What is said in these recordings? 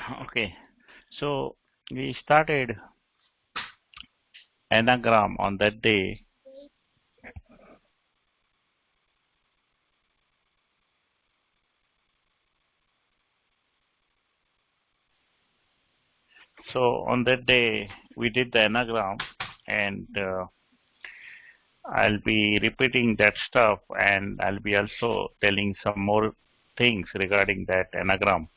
Okay, so we started anagram on that day. So on that day we did the anagram, and I'll be repeating that stuff, and I'll be also telling some more things regarding that anagram.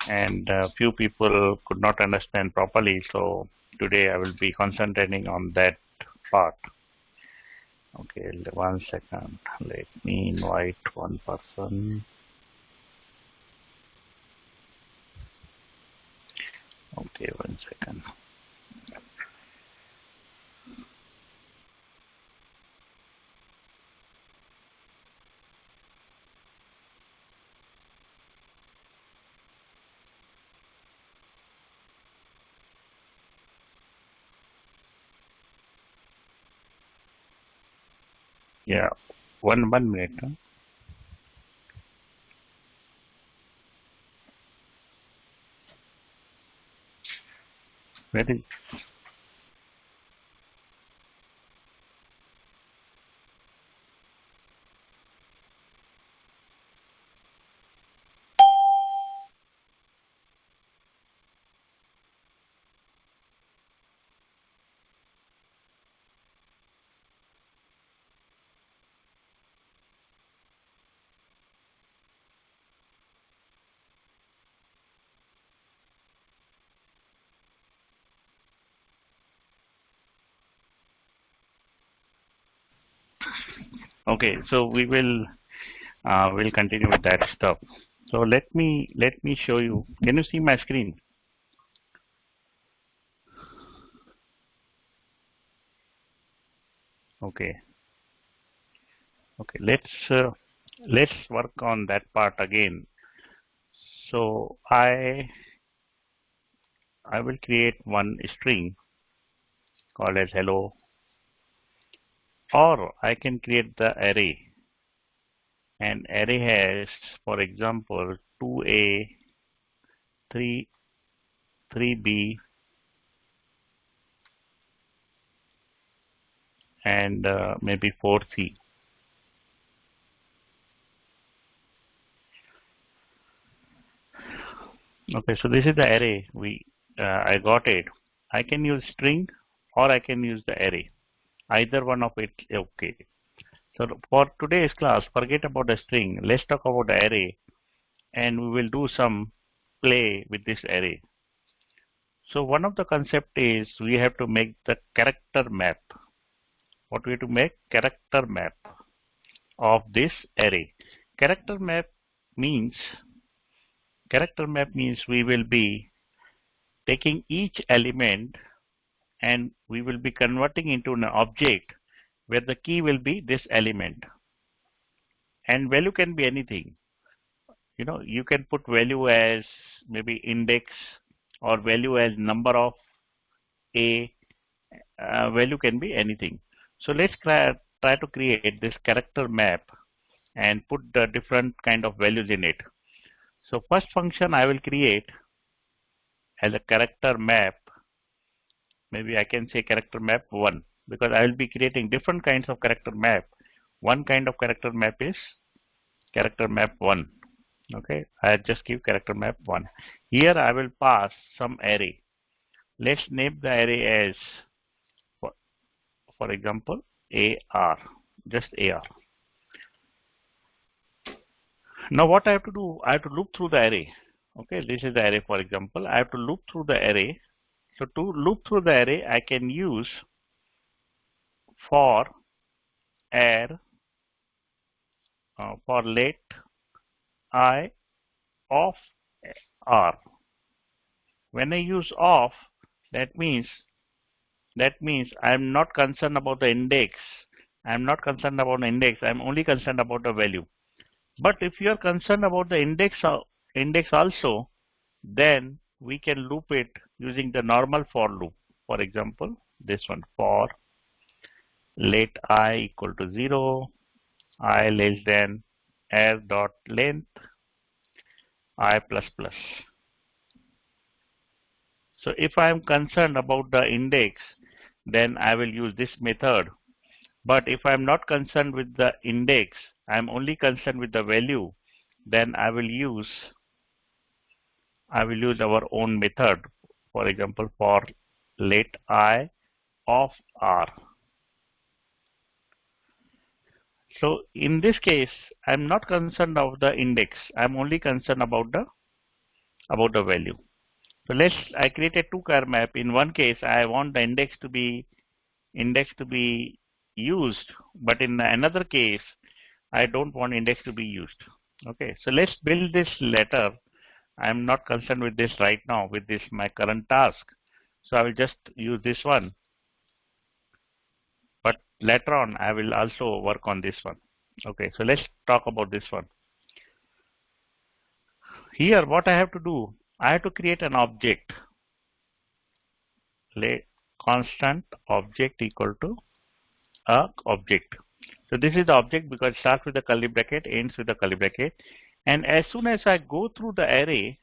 And few people could not understand properly, so today I will be concentrating on that part. Okay, 1 second. Let me invite one person. Okay, 1 second. Yeah, one minute. Huh? Where is? Okay, so we'll continue with that stuff. So let me show you. Can you see my screen? Okay. Okay. Let's work on that part again. So I will create one string called as hello, or I can create the array. And array has, for example, 2a, 3b, and maybe 4c. Okay, so this is the array I got it. I can use string or I can use the array. Either one of it is okay. So for today's class, forget about the string. Let's talk about the array, and we will do some play with this array. So one of the concept is we have to make the character map. What we have to make? Character map of this array. Character map means we will be taking each element and we will be converting into an object where the key will be this element, and value can be anything. You can put value as maybe index, or value as number of a. Value can be anything. So let's try to create this character map and put the different kind of values in it. So first function I will create as a character map. Maybe I can say CharacterMap1, because I will be creating different kinds of character map. One kind of character map is CharacterMap1. Okay, I just give CharacterMap1. Here I will pass some array. Let's name the array as, for example, AR, just AR. Now what I have to do, I have to loop through the array. Okay, this is the array, for example. I have to loop through the array. So to loop through the array, I can use for let I of R. When I use of, that means I'm not concerned about the index. I'm not concerned about the index. I'm only concerned about the value. But if you are concerned about the index also, then we can loop it using the normal for loop. For example, this one, for let I equal to 0, I less than r dot length I plus plus. So if I am concerned about the index, then I will use this method. But if I am not concerned with the index, I am only concerned with the value, then I will use our own method. For example, for let I of R. So in this case, I am not concerned of the index. I am only concerned about the value. So I created two char map. In one case, I want the index to be used, but in another case, I don't want index to be used. Okay, so let's build this letter. I am not concerned with this right now with this my current task. So I will just use this one. But later on, I will also work on this one. Okay, so let's talk about this one. Here, what I have to do, I have to create an object. Let constant object equal to a object. So this is the object because it starts with a curly bracket, ends with a curly bracket. And as soon as I go through the array,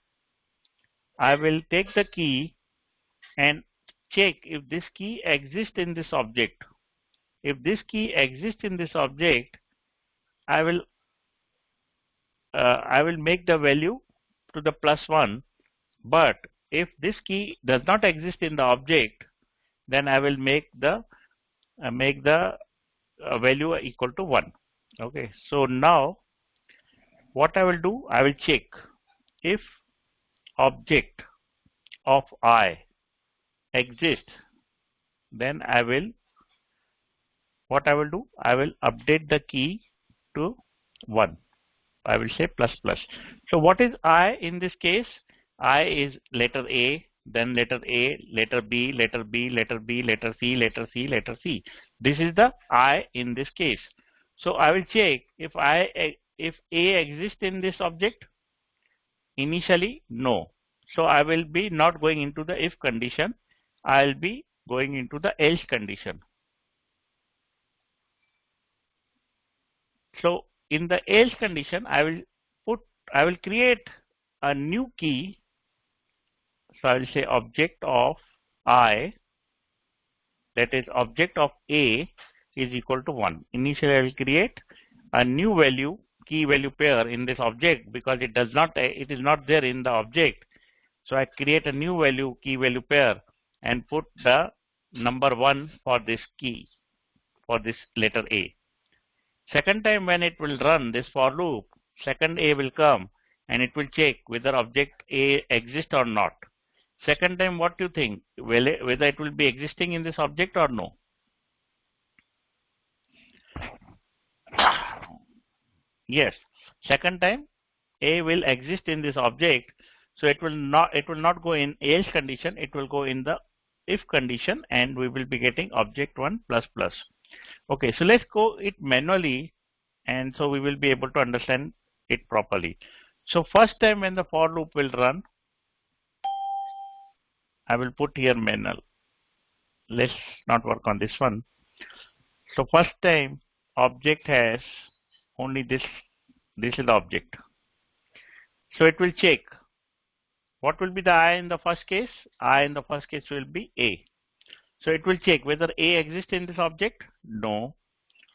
I will take the key and check if this key exists in this object. If this key exists in this object, I will make the value to the +1. But if this key does not exist in the object, then I will make the value equal to 1. Okay. So now what I will do, I will check if object of I exists, then what I will do, I will update the key to 1. I will say ++. So what is I in this case? I is letter A, then letter A, letter B, letter B, letter B, letter C, letter C, letter C. This is the I in this case. So I will check if A exists in this object. Initially, no. So I will be not going into the if condition. I will be going into the else condition. So in the else condition, I will create a new key. So I will say object of I, that is object of A, is equal to 1. Initially, I will create a new value, key value pair in this object because it is not there in the object. So I create a new value, key value pair, and put the number 1 for this key, for this letter A. Second time when it will run this for loop, second A will come and it will check whether object A exists or not. Second time, what do you think? Whether it will be existing in this object or no? Yes. Second time, A will exist in this object, so it will not go in else condition. It will go in the if condition, and we will be getting object 1 ++. Okay, so let's go it manually, and so we will be able to understand it properly. So first time when the for loop will run, I will put here manual. Let's not work on this one. So first time object has only this is the object. So it will check. What will be the I in the first case? I in the first case will be A. So it will check whether A exists in this object. No.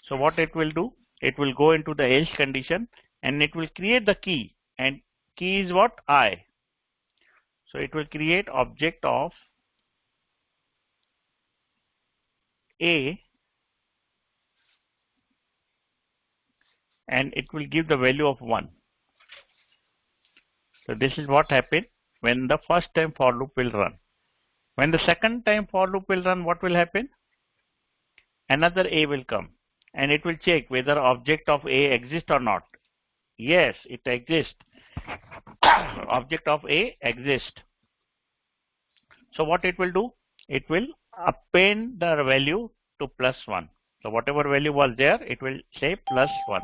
So what it will do? It will go into the else condition and it will create the key. And key is what? I. So it will create object of A and it will give the value of 1. So this is what happened when the first time for loop will run. When the second time for loop will run, what will happen? Another A will come and it will check whether object of A exists or not. Yes, it exists. Object of A exists. So what it will do? It will append the value to +1. So whatever value was there, it will say +1.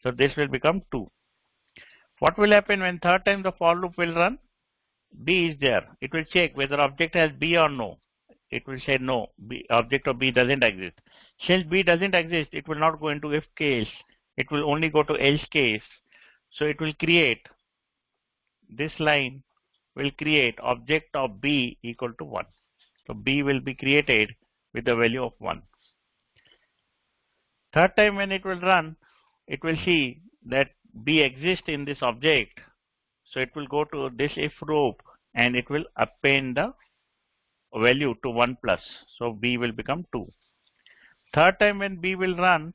So this will become 2. What will happen when third time the for loop will run? B is there. It will check whether object has B or no. It will say no, object of B doesn't exist. Since B doesn't exist, it will not go into if case. It will only go to else case. So it will create this line will create object of B equal to 1. So B will be created with the value of 1. Third time when it will run, it will see that B exists in this object. So it will go to this if loop and it will append the value to 1 plus. So B will become 2. Third time when B will run,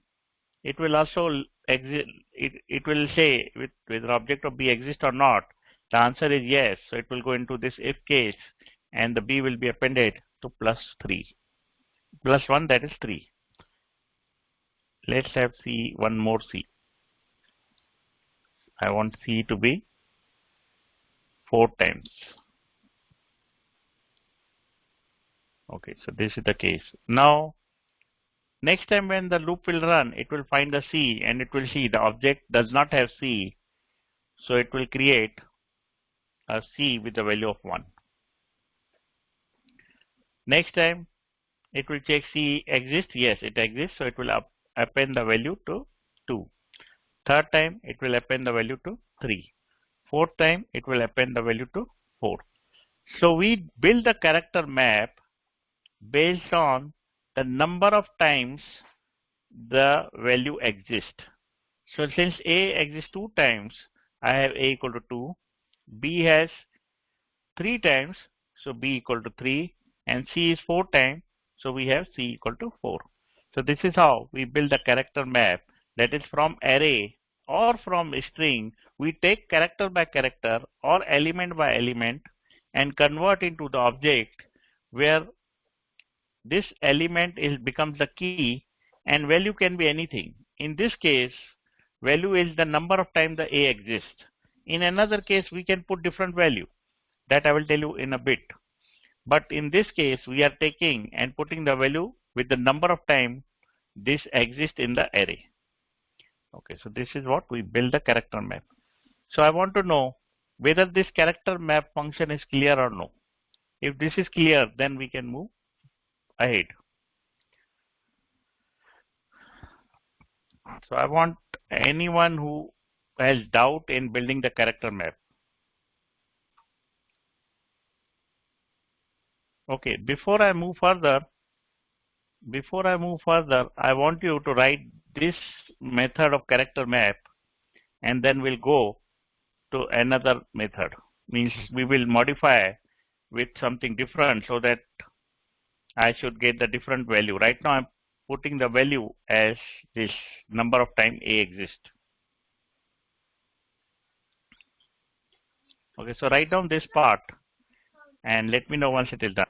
it will also it will say whether object of B exists or not. The answer is yes. So it will go into this if case and the B will be appended to plus 3. Plus 1, that is 3. Let's have C, one more C. I want C to be 4 times. Okay, so this is the case. Now, next time when the loop will run, it will find the C and it will see the object does not have C. So it will create a C with the value of 1. Next time, it will check C exists. Yes, it exists. So it will append the value to 2. Third time, it will append the value to 3. Fourth time, it will append the value to 4. So we build the character map based on the number of times the value exists. So since A exists 2 times, I have A equal to 2. B has 3 times, so B equal to 3. And C is 4 times, so we have C equal to 4. So this is how we build the character map, that is from array or from string. We take character by character or element by element and convert into the object where this element becomes the key and value can be anything. In this case, value is the number of times the A exists. In another case, we can put different value. That I will tell you in a bit. But in this case, we are taking and putting the value with the number of times this exists in the array. Okay, so this is what we build the character map. So I want to know whether this character map function is clear or no. If this is clear, then we can move ahead. So I want anyone who has doubt in building the character map. Okay, before I move further, I want you to write this method of character map and then we'll go to another method. Means we will modify with something different so that I should get the different value. Right now I'm putting the value as this number of time A exists. Okay, so write down this part and let me know once it is done.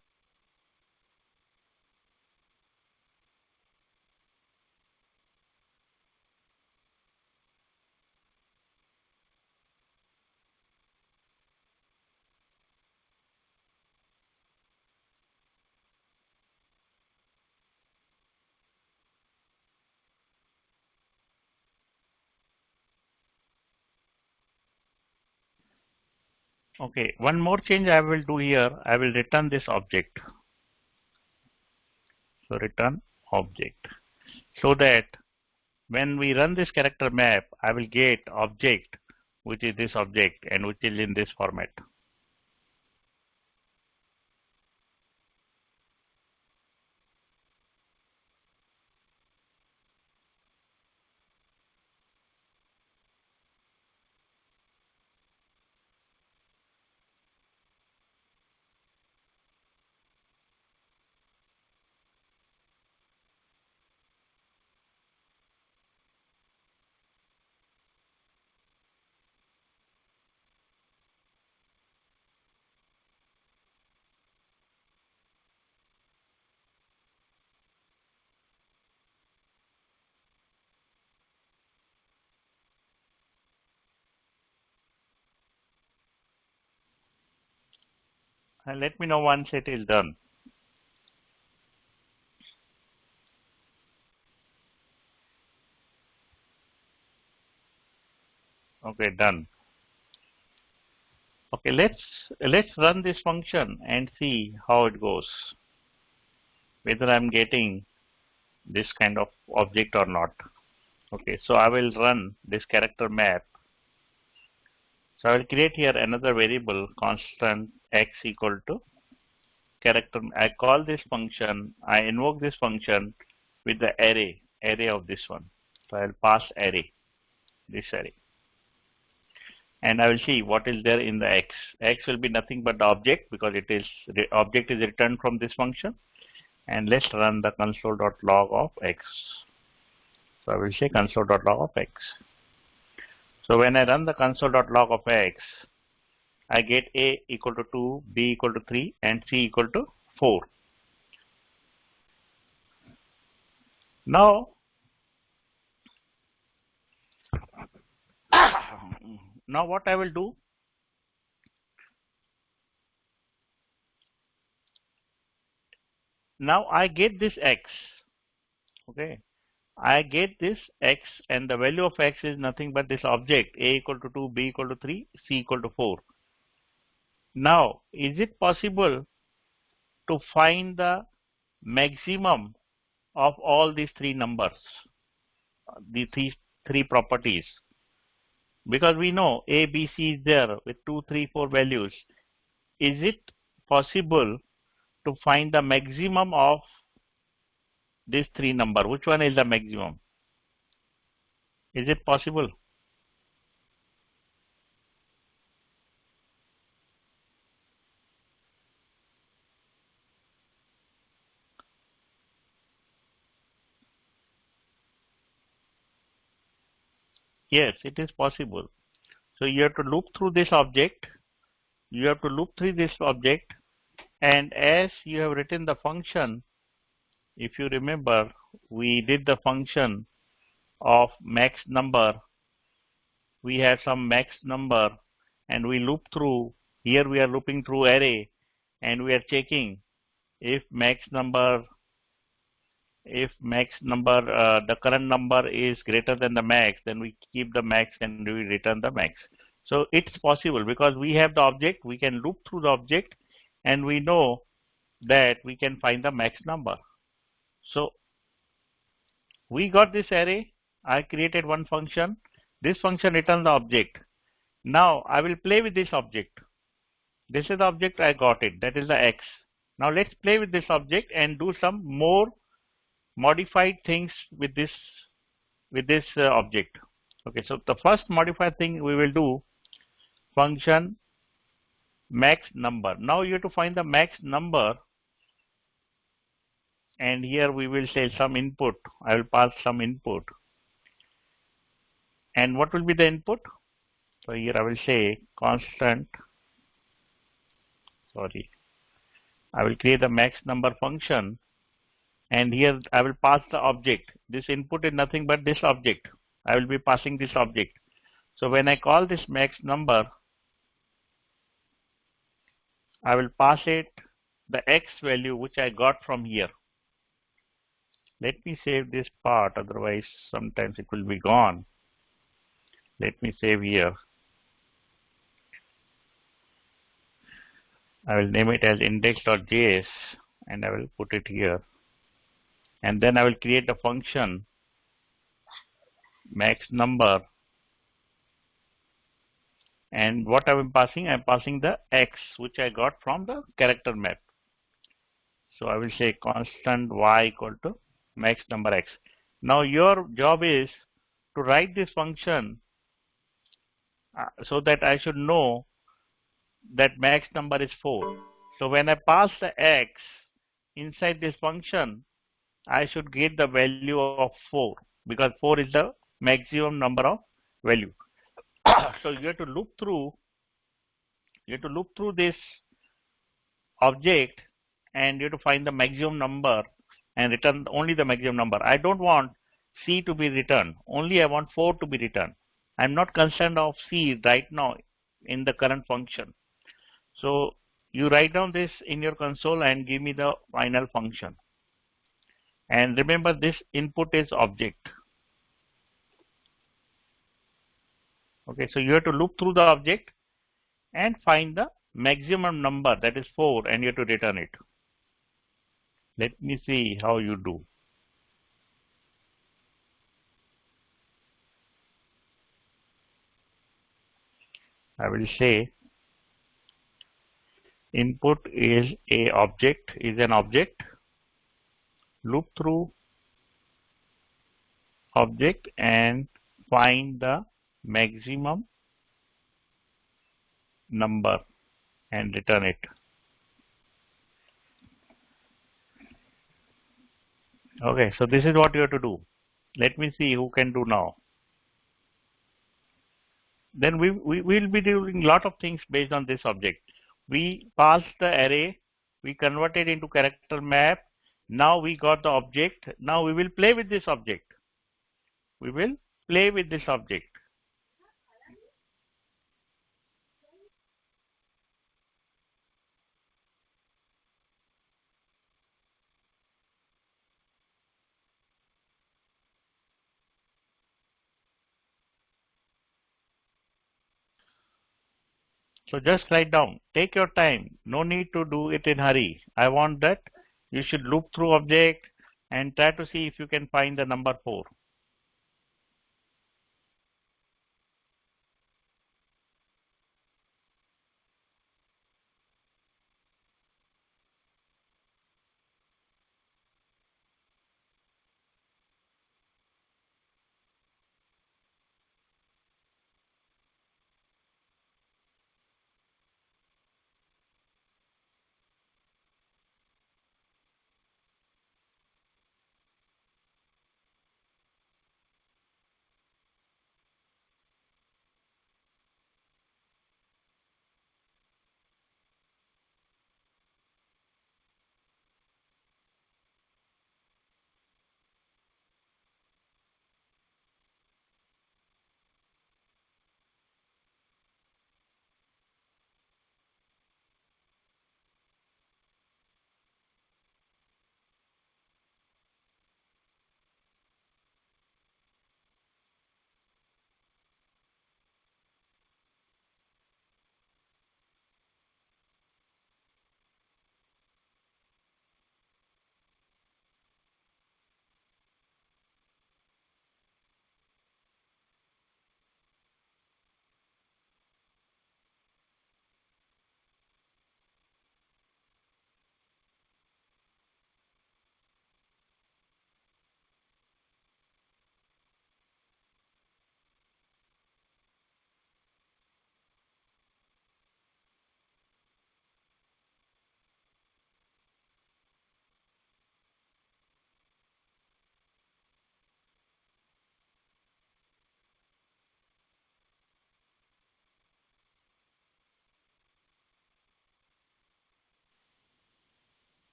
Okay, one more change I will do here. I will return this object. So return object. So that when we run this character map, I will get object, which is this object and which is in this format. And let me know once it is done. Okay, done. Okay, let's run this function and see how it goes. Whether I'm getting this kind of object or not. Okay, so I will run this character map. So I will create here another variable constant x equal to character. I call this function, I invoke this function with the array of this one. So I will pass this array. And I will see what is there in the x. X will be nothing but the object because the object is returned from this function. And let's run the console.log of x. So I will say console.log of x. So when I run the console.log of x, I get a equal to 2, b equal to 3, and c equal to 4. Now, now what I will do, now I get this x, okay. I get this x and the value of x is nothing but this object a equal to 2, b equal to 3, c equal to 4. Now, is it possible to find the maximum of all these three numbers, the three properties? Because we know a, b, c is there with 2, 3, 4 values. Is it possible to find the maximum of these three numbers? Which one is the maximum? Is it possible? Yes, it is possible. So you have to loop through this object. You have to loop through this object, and as you have written the function, if you remember, we did the function of max number. We have some max number, and we loop through. Here we are looping through array, and we are checking if max number, the current number is greater than the max, then we keep the max and we return the max. So it's possible because we have the object, we can loop through the object, and we know that we can find the max number. So we got this array. I created one function. This function returns the object. Now I will play with this object. This is the object, I got it. That is the x. Now let's play with this object and do some more modified things with this object. Okay, so the first modified thing we will do, function max number. Now you have to find the max number, and here we will say some input. I will pass some input. And what will be the input? So here I will say constant, I will create a max number function, and here I will pass the object. This input is nothing but this object. I will be passing this object. So when I call this max number, I will pass it the x value which I got from here. Let me save this part, otherwise sometimes it will be gone. Let me save here. I will name it as index.js and I will put it here. And then I will create a function max number, and what I am passing, I am passing the x which I got from the character map. So I will say constant y equal to max number x. Now your job is to write this function so that I should know that max number is 4. So when I pass the x inside this function, I should get the value of 4 because 4 is the maximum number of value. So you have to loop through this object, and you have to find the maximum number and return only the maximum number. I don't want C to be returned, only I want 4 to be returned. I'm not concerned of C right now in the current function. So you write down this in your console and give me the final function. And remember, this input is object. Okay, so you have to loop through the object and find the maximum number, that is 4, and you have to return it. Let me see how you do. I will say input is an object, loop through object and find the maximum number and return it. Okay, so this is what you have to do. Let me see who can do now. Then we will be doing lot of things based on this object. We passed the array, we converted into character map. Now we got the object. Now we will play with this object. We will play with this object. So just write down. Take your time. No need to do it in hurry. I want that you should loop through object and try to see if you can find the number 4.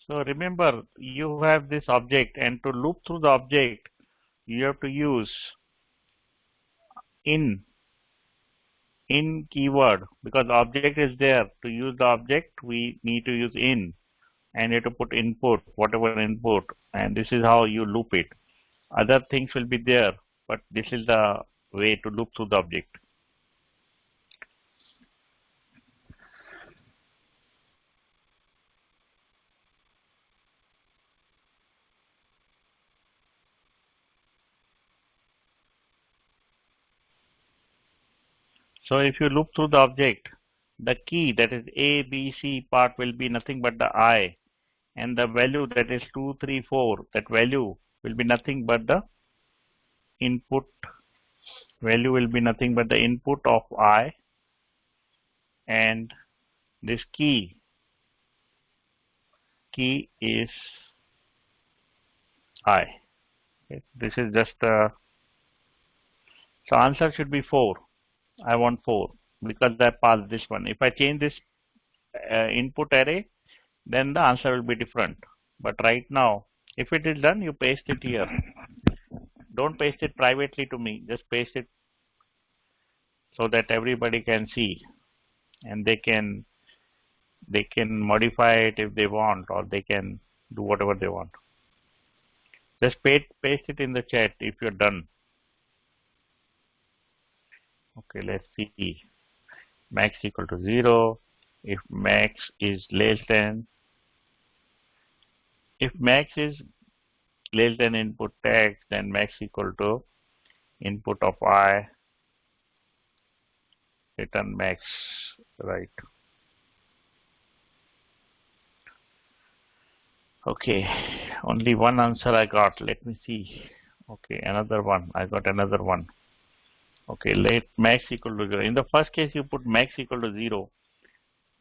So remember, you have this object, and to loop through the object, you have to use in keyword, because the object is there. To use the object, we need to use in, and you have to put input, whatever input, and this is how you loop it. Other things will be there, but this is the way to loop through the object. So if you loop through the object, the key, that is A, B, C part, will be nothing but the I, and the value, that is 2, 3, 4, that value will be nothing but the input. Value will be nothing but the input of I, and this key is I. Okay. This is just so answer should be 4. I want 4 because I passed this one. If I change this input array, then the answer will be different. But right now, if it is done, you paste it here. Don't paste it privately to me. Just paste it so that everybody can see, and they can modify it if they want, or they can do whatever they want. Just paste it in the chat if you're done. Okay, let's see. Max equal to 0. If max is less than input text, then max equal to input of I, return max, right? Okay, only one answer I got. Let me see. Okay, another one. I got another one. Okay, let max equal to 0. In the first case, you put max equal to 0.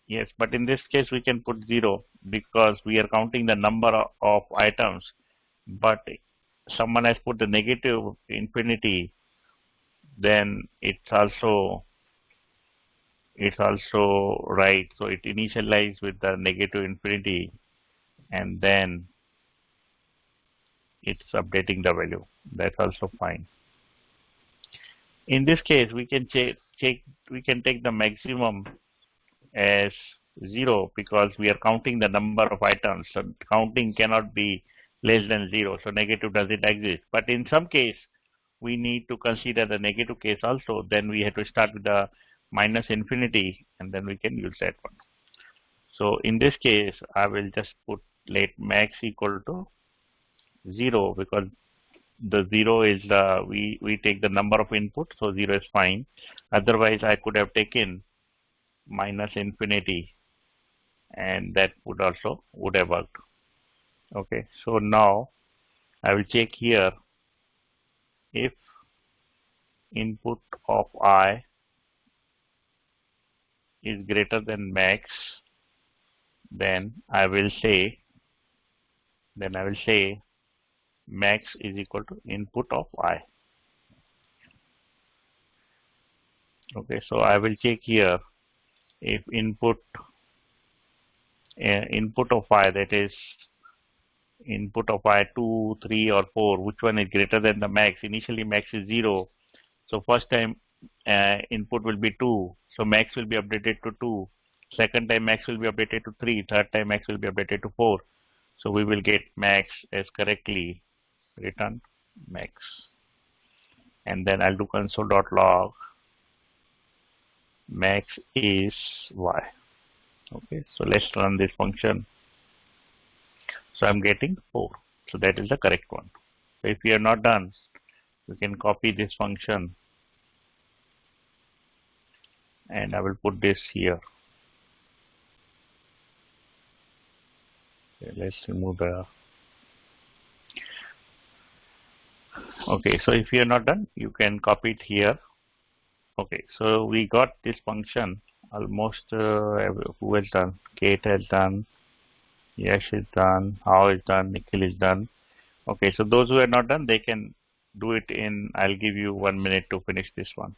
Yes, but in this case, we can put 0 because we are counting the number of items. But someone has put the negative infinity, then it's also right. So it initializes with the negative infinity, and then it's updating the value. That's also fine. In this case, we can take the maximum as 0 because we are counting the number of items. So counting cannot be less than 0. So negative doesn't exist. But in some case, we need to consider the negative case also. Then we have to start with the minus infinity, and then we can use that one. So in this case, I will just put let max equal to 0 because the 0 is we take the number of input, so 0 is fine. Otherwise, I could have taken minus infinity, and that would have worked. Okay, so now I will check here if input of I is greater than max, then I will say max is equal to input of I. Okay, so I will check here if input of I, that is input of I 2, 3 or 4, which one is greater than the max. Initially max is 0, so first time input will be 2, so max will be updated to 2. Second time max will be updated to 3. Third time max will be updated to 4. So we will get max as correctly return max. And then I'll do console.log max is y. Okay, so let's run this function. So I'm getting 4. So that is the correct one. So if you are not done, you can copy this function, and I will put this here. Okay, let's remove the. Okay, so if you are not done, you can copy it here. Okay, so we got this function almost. Who has done? Kate has done. Yash is done. How is done? Nikhil is done. Okay, so those who are not done, they can do it in. I'll give you 1 minute to finish this one.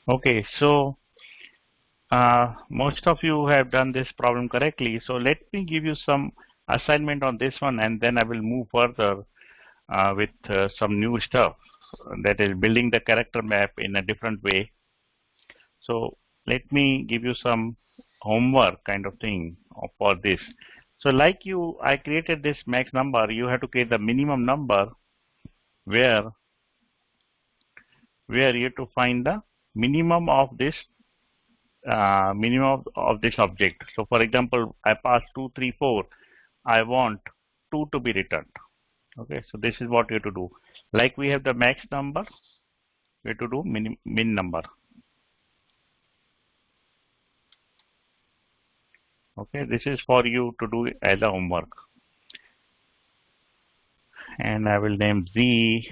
Okay, so most of you have done this problem correctly. So let me give you some assignment on this one, and then I will move further with some new stuff, that is building the character map in a different way. So let me give you some homework kind of thing for this. So like I created this max number. You have to create the minimum number where you have to find the minimum of this object. So for example, I pass 2, 3, 4. I want 2 to be returned. Okay, so this is what you have to do. Like we have the max number, we have to do min number. Okay, this is for you to do as a homework. And I will name Z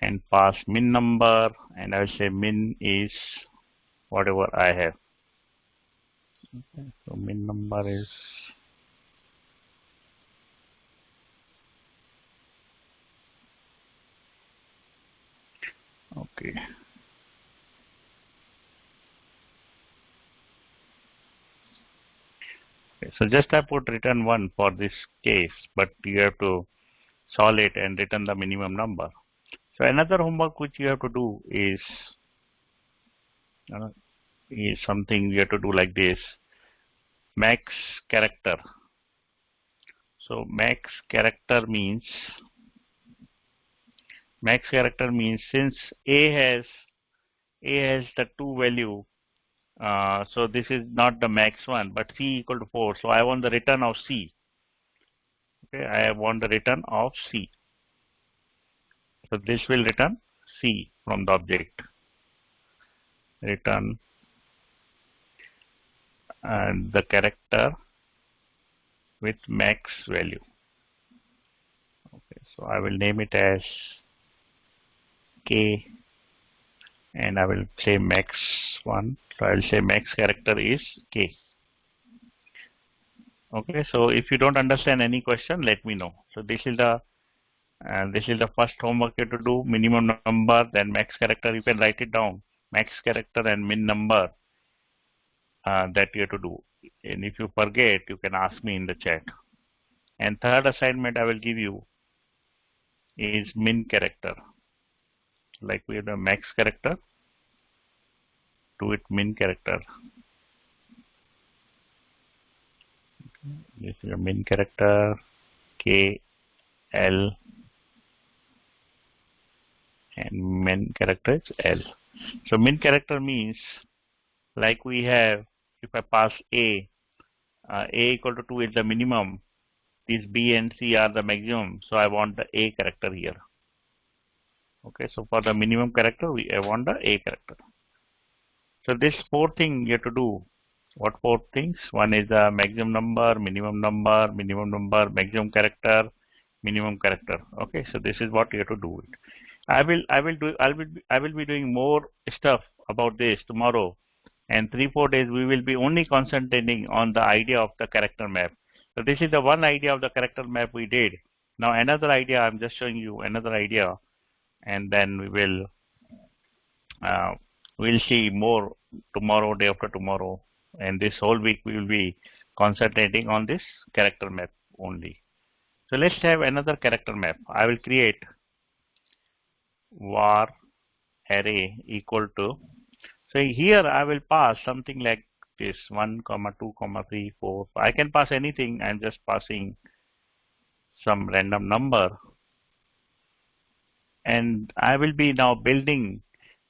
and pass min number, and I will say min is whatever I have. Okay, so min number is okay. Okay, so just I put return 1 for this case, but you have to solve it and return the minimum number. So another homework which you have to do is something you have to do like this: max character. So max character means since A has the 2 value, so this is not the max one, but C equal to 4. So I want the return of C. Okay, I want the return of C. So this will return C from the object. Return and the character with max value. Okay, so I will name it as K, and I will say max 1. So I will say max character is K. Okay, so if you don't understand any question, let me know. So this is the first homework you have to do: minimum number, then max character. You can write it down: max character and min number that you have to do. And if you forget, you can ask me in the chat. And third assignment I will give you is min character. Like we have the max character, do it min character. This is a min character, K, L, and min character is L. So min character means, like we have, if I pass A equal to 2 is the minimum, these B and C are the maximum, so I want the A character here. Okay, so for the minimum character, I want the A character. So this 4 thing you have to do. What 4 things? One is the maximum number, maximum character, minimum character. Okay, so this is what you have to do it. I will be doing more stuff about this tomorrow, and 3-4 days we will be only concentrating on the idea of the character map. So this is the one idea of the character map we did. Now another idea, I'm just showing you another idea, and then we will we'll see more tomorrow, day after tomorrow, and this whole week we will be concentrating on this character map only. So let's have another character map. I will create var array equal to, so here I will pass something like this: 1, 2, 3, 4. I can pass anything. I'm just passing some random number, and I will be now building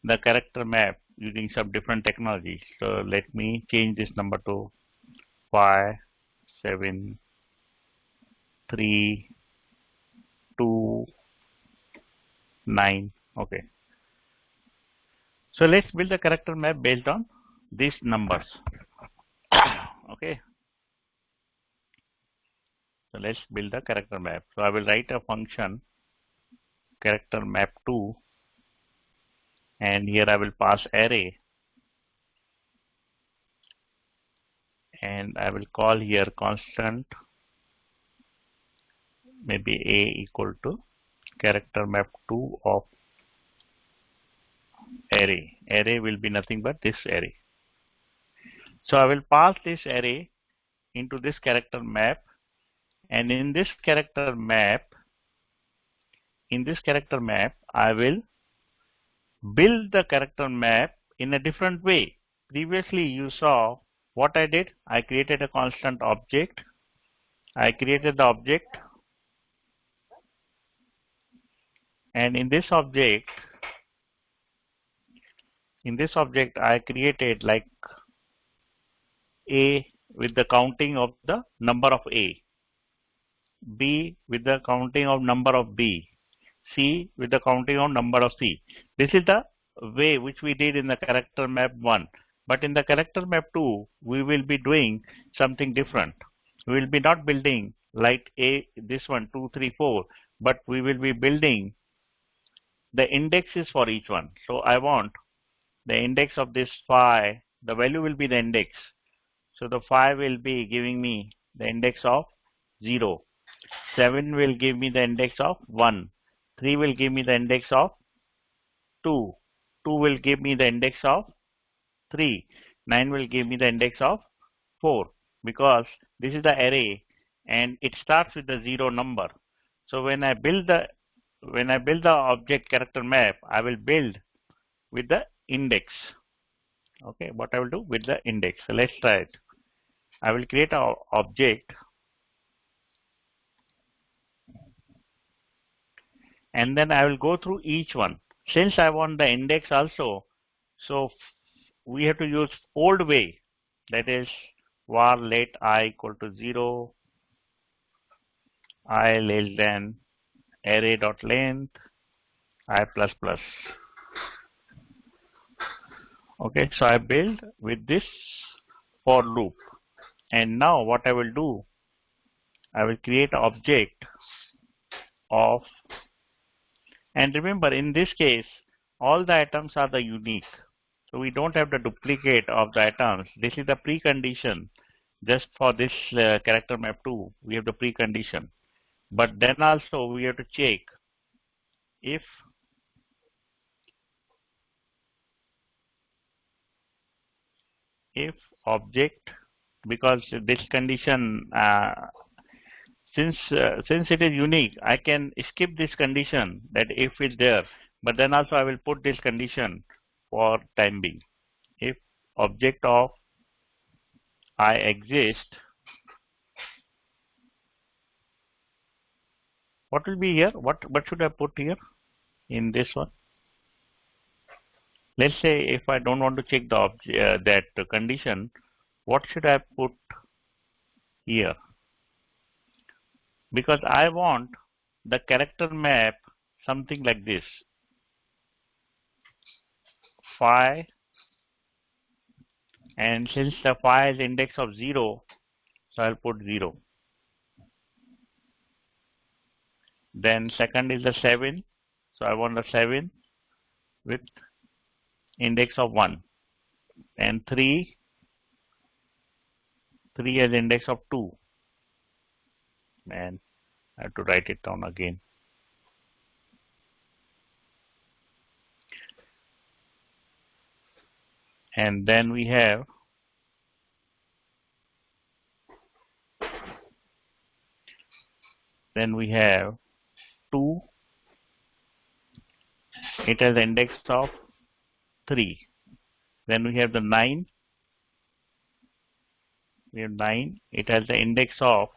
the character map using some different technology. So let me change this number to 5, 7, 3, 2, 9. Okay. So let's build the character map based on these numbers. Okay. So let's build the character map. So I will write a function CharacterMap2, and here I will pass array, and I will call here constant, maybe a equal to CharacterMap2 of array. Array will be nothing but this array. So I will pass this array into this character map, and in this character map, I will build the character map in a different way. Previously you saw what I did. I created a constant object. I created the object, and in this object I created like A with the counting of the number of A, B with the counting of number of B, C with the counting of number of C. This is the way which we did in the character map 1. But in the character map 2, we will be doing something different. We will be not building like A, this one, 2, 3, 4, but we will be building the indexes for each one. So I want the index of this 5, the value will be the index. So the 5 will be giving me the index of 0. 7 will give me the index of 1. 3 will give me the index of 2. 2 will give me the index of 3. 9 will give me the index of 4, because this is the array and it starts with the 0 number. So when I build the object character map, I will build with the index. Okay, what I will do with the index. So let's try it. I will create an object, and then I will go through each one. Since I want the index also, so we have to use old way, that is var let I equal to 0, I less than array dot length I plus plus. Okay, so I build with this for loop, and now what I will do, I will create an object of, and remember in this case all the items are the unique, so we don't have the duplicate of the items. This is the precondition. Just for this character map 2, we have the precondition, but then also we have to check if object, because this condition since it is unique, I can skip this condition that if it's there, but then also I will put this condition for time being. If object of I exist, what will be here? What should I put here in this one? Let's say if I don't want to check the that condition, what should I put here? Because I want the character map something like this. Phi, and since the phi is index of 0, so I'll put 0. Then second is the 7, so I want the 7 with index of 1, and 3 as index of 2, and I have to write it down again. And then we have two. It has index of 3. Then we have the 9. We have 9. It has the index of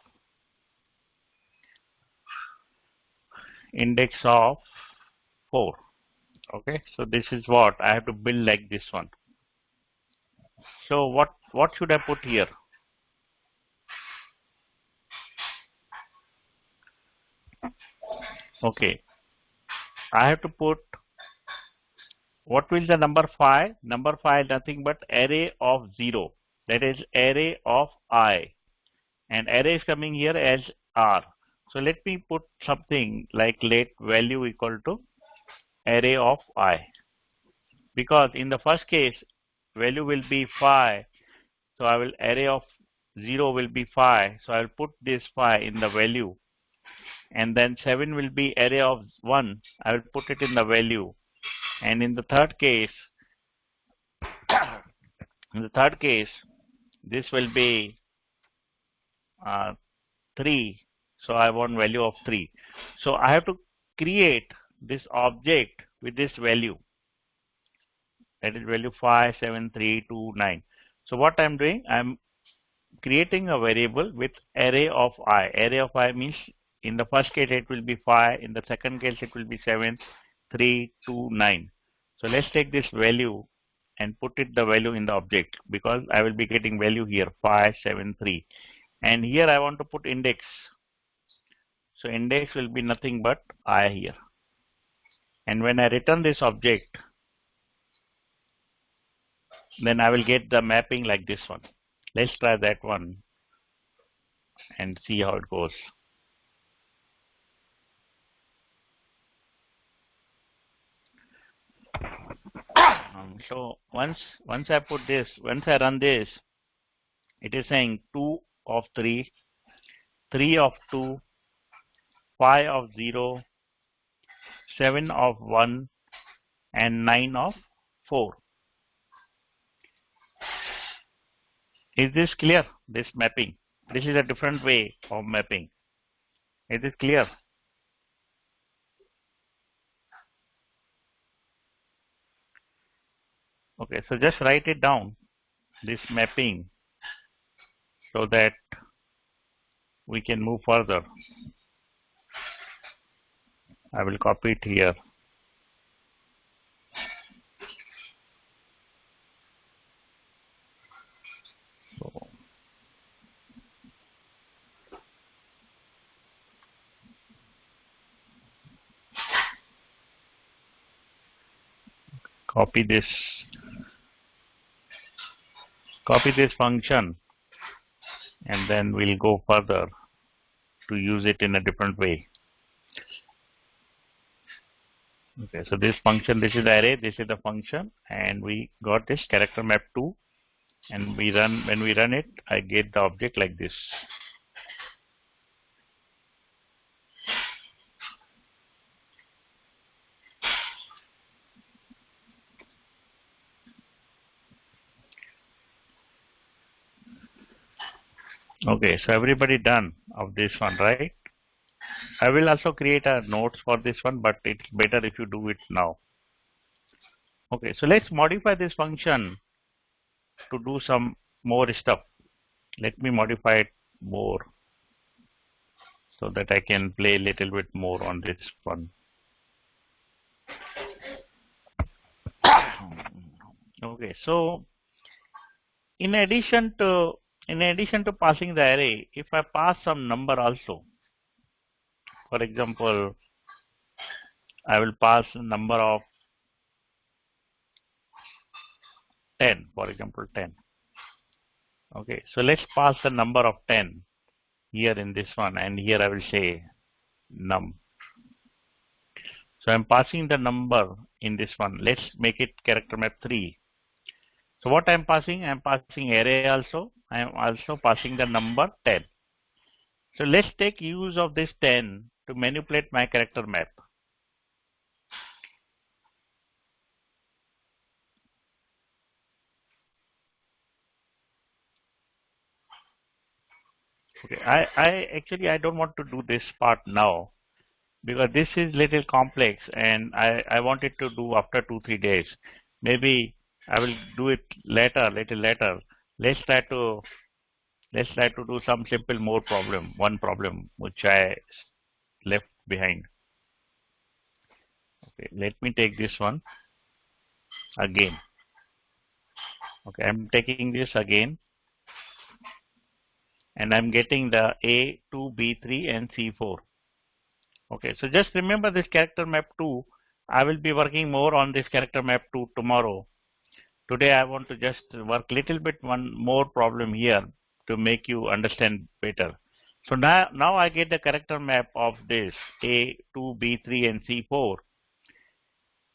4. Okay, so this is what I have to build like this one. So what should I put here? Okay, I have to put, what will the number 5? Number 5 is nothing but array of 0. That is array of I, and array is coming here as R. So let me put something like let value equal to array of I, because in the first case value will be 5, so I will array of 0 will be 5, so I will put this 5 in the value, and then 7 will be array of 1, I will put it in the value, And in the third case, this will be 3. So I want value of 3. So I have to create this object with this value. That is value 5, 7, 3, 2, 9. So what I'm doing, I'm creating a variable with array of I. Array of I means in the first case it will be 5, in the second case it will be 7, 3, 2, 9. So let's take this value and put it the value in the object, because I will be getting value here 5, 7, 3. And here I want to put index. So index will be nothing but I here. And when I return this object, then I will get the mapping like this one. Let's try that one and see how it goes. So once I put this, once I run this, it is saying 2 of 3, 3 of 2, 5 of 0, 7 of 1, and 9 of 4. Is this clear? This mapping. This is a different way of mapping. Is it clear? Okay, so just write it down, this mapping, so that we can move further. I will copy it here. So, copy this function, and then we'll go further to use it in a different way. Okay, so this function, this is the array, this is the function, and we got this CharacterMap2, and when we run it, I get the object like this. Okay, so everybody done of this one, right? I will also create a notes for this one, but it's better if you do it now. Okay, so let's modify this function to do some more stuff. Let me modify it more so that I can play a little bit more on this one. Okay, so in addition to passing the array, if I pass some number also, for example, I will pass a number of 10, for example 10. Okay, so let's pass the number of 10 here in this one, and here I will say num. So I'm passing the number in this one. Let's make it CharacterMap3. So what I'm passing array also. I am also passing the number 10. So let's take use of this 10 to manipulate my character map. Okay, I don't want to do this part now, because this is little complex, and I want it to do after 2-3 days. Maybe I will do it later, little later. Let's try to do some simple one problem which I left behind. Okay, let me take this one again. Okay, I'm taking this again, and I'm getting the A2, B3, and C4. Okay, so just remember this CharacterMap2. I will be working more on this CharacterMap2 tomorrow. Today I want to just work little bit one more problem here to make you understand better. So now I get the character map of this A2, B3, and C4.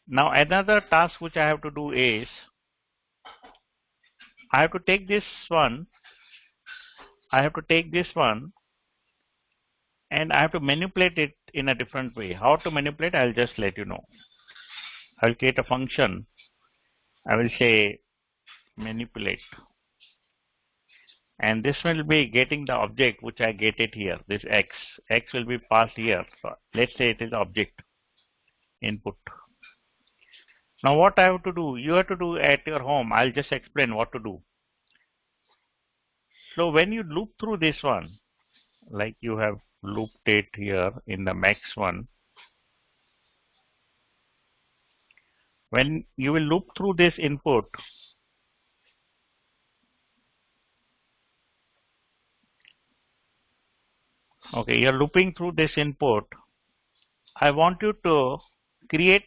Now another task which I have to do is I have to take this one. And I have to manipulate it in a different way. How to manipulate, I'll just let you know. I will create a function. I will say manipulate, and this will be getting the object which I get it here. This x. X will be passed here. So let's say it is object input. Now what I have to do? You have to do at your home. I'll just explain what to do. So when you loop through this one, like you have looped it here in the max one, when you will loop through this input, okay, you're looping through this input. I want you to create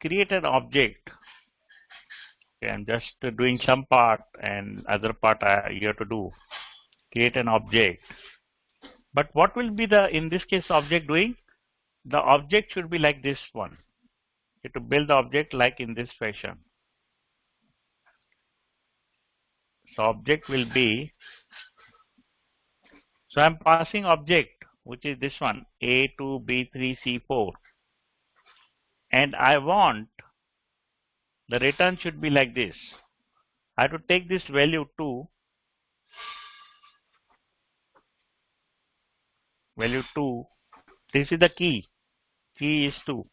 an object. Okay, I'm just doing some part and other part you have to do. Create an object. But what will be the, in this case, object doing? The object should be like this one. You have to build the object like in this fashion. So object will be, so I'm passing object, which is this one, A2, B3, C4. And I want the return should be like this. I have to take this value 2, value 2. This is the key. Key is 2.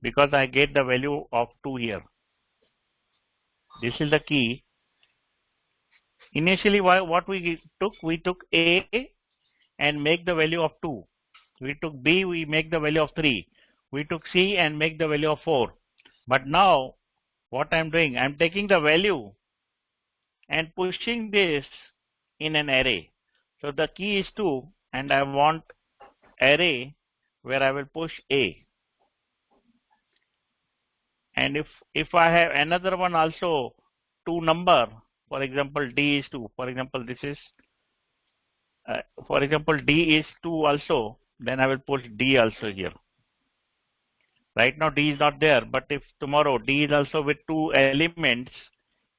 Because I get the value of 2 here. This is the key. Initially, what we took A and make the value of 2. We took B, we make the value of 3. We took C and make the value of 4. But now, what I'm doing, I'm taking the value and pushing this in an array. So the key is 2 and I want array where I will push A. And if I have another one also 2 number, for example D is 2, for example this is D is 2 also, then I will push D also here. Right now D is not there, but if tomorrow D is also with 2 elements,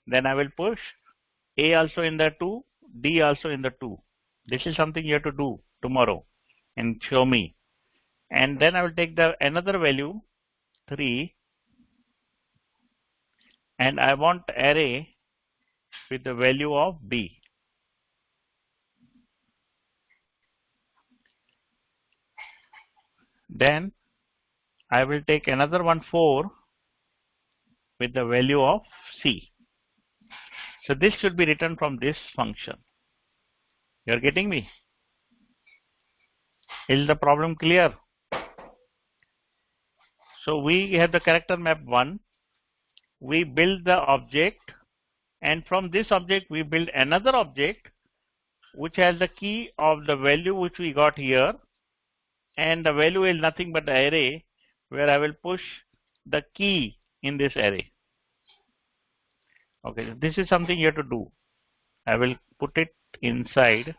then I will push A also in the 2, D also in the 2. This is something you have to do tomorrow and show me. And then I will take the another value 3 and I want array with the value of B. Then I will take another one 4 with the value of C. So this should be written from this function. You are getting me? Is the problem clear? So we have the CharacterMap1. We build the object, and from this object we build another object which has the key of the value which we got here, and the value is nothing but the array where I will push the key in this array. Okay, this is something you have to do. I will put it inside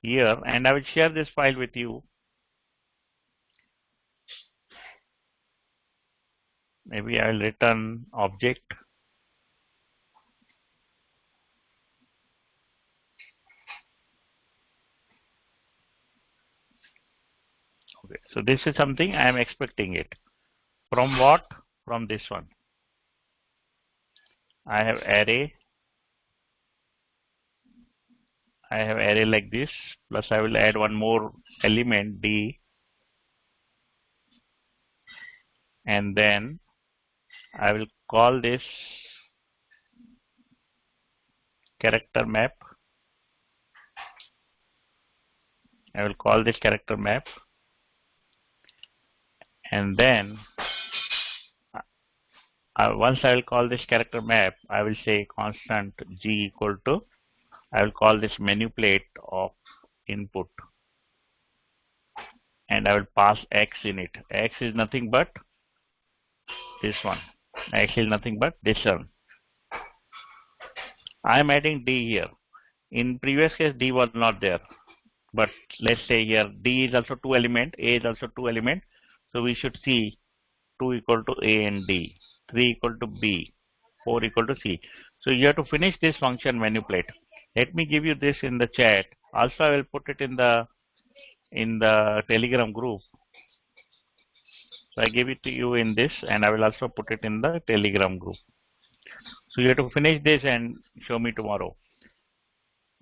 here and I will share this file with you. Maybe I will return object. Okay, so this is something I am expecting it. From what? From this one. I have array. I have array like this, plus I will add one more element D, and then I will call this CharacterMap. I will call this CharacterMap, and then once I will call this CharacterMap, I will say constant G equal to, I will call this manipulate of input, and I will pass X in it. X is nothing but this one. X is nothing but this one. I am adding D here. In previous case D was not there, but let's say here D is also 2 element, A is also 2 element, so we should see 2 equal to A and D, 3 equal to B, 4 equal to C. So you have to finish this function manipulate. Let me give you this in the chat. Also I will put it in the Telegram group. So I give it to you in this, and I will also put it in the Telegram group. So you have to finish this and show me tomorrow.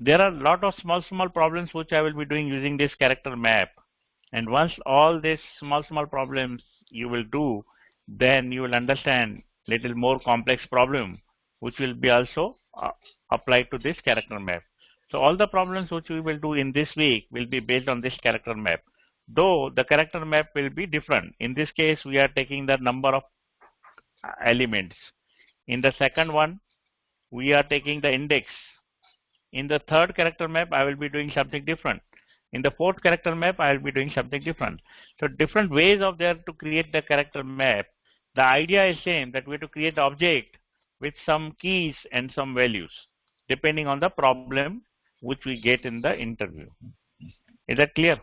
There are a lot of small problems which I will be doing using this character map. And once all these small problems you will do, then you will understand little more complex problem, which will be also applied to this character map. So all the problems which we will do in this week will be based on this character map. Though the character map will be different. In this case, we are taking the number of elements. In the second one, we are taking the index. In the third character map, I will be doing something different. In the fourth character map, I will be doing something different. So different ways of there to create the character map. The idea is same, that we have to create the object with some keys and some values, depending on the problem which we get in the interview. Is that clear?